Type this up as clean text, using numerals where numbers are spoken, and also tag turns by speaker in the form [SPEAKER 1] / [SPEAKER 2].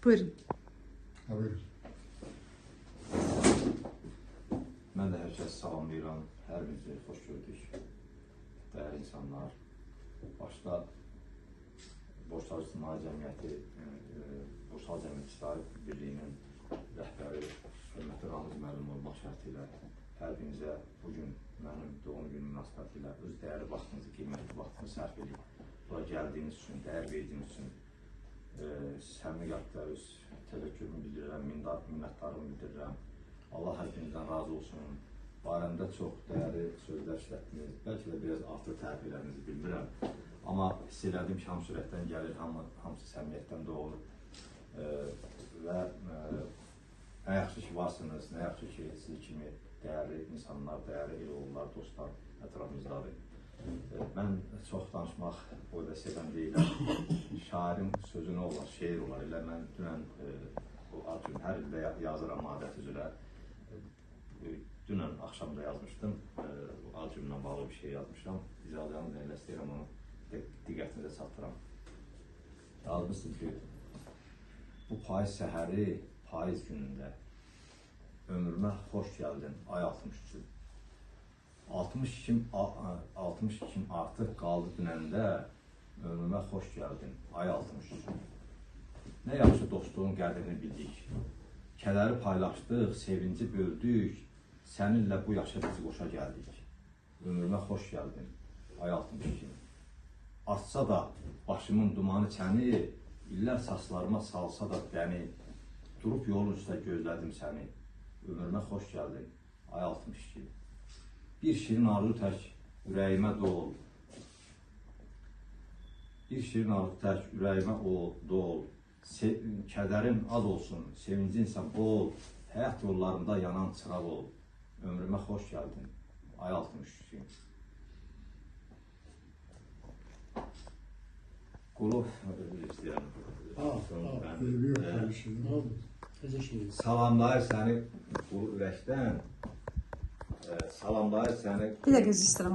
[SPEAKER 1] Buyurun.
[SPEAKER 2] Ha, buyurun.
[SPEAKER 3] Mən də hər kəs salamlayıram, hər birinizi xoş gördük. Dəyərli insanlar, başda Borçlar İctimai Cəmiyyəti, Borçlar Cəmiyyətçiləri Birliyinin rəhbəri hörmətli Ramiz müəllim olmaq şərti ilə hər birinizə bugün mənim doğum günüm münasibəti ilə öz dəyərli vaxtınızı, qiymətli vaxtınızı sərf edib bura gəldiyiniz üçün, dəyər verdiyiniz üçün səmimi qəlblə öz təşəkkürümü bildirirəm, minnətdarlığımı bildirirəm. Allah hər birinizdən razı olsun. Barəmdə çox dəyərli sözlər işlətdiniz, bəlkə də biraz artıq təriflərinizi bilmirəm. Amma hiss elədim ki, hamısı ürəkdən gəlir, hamısı səmiyyətdən doğur. Və nə yaxşı ki varsınız, nə yaxşı ki siz kimi dəyərli insanlar, dəyərli el oğullar, dostlar ətrafımızdadır. Mən çox danışmaq boyda sevən deyiləm. Şairin sözü nə olar, şeir olar. Elə mən dünən, hər ildə yazıram adət üzrə. Dünən axşam da yazmışdım, Acımla bağlı bir şey yazmışam. İcazəmi ilə istəyirəm, onu diqqətinizə çatdıram. Yazmışdım ki, bu payız səhəri, payız günündə ömrümə xoş gəldin, ay 63. 60 kim artıq qaldı dünəndə, ömrümə xoş gəldin, ay 63. Nə yaxşı dostluğun qədrini bildik, kədəri paylaşdıq, sevinci böldük, səninlə bu yaşa bizi qoşa gəldik. Ömrümə xoş gəldin, ay 62. Artsa da başımın dumanı çəni, illər saçlarıma salsa da dəni, durub yolun üstə gözlədim səni. Ömrümə xoş gəldin, ay 62. Bir şirin arzu tək ürəyimə dol. Bir şirin arzu tək ürəyimə dol. Kədərin az olsun, sevincinsə bol. Həyat yollarında yanan çıraq ol. Ömrümə xoş gəldin, ay 63. Qulub istəyirəm. Salamlayır səni bu ürəkdən, salamlayır səni.
[SPEAKER 1] Bir dəqiqə istəyirəm.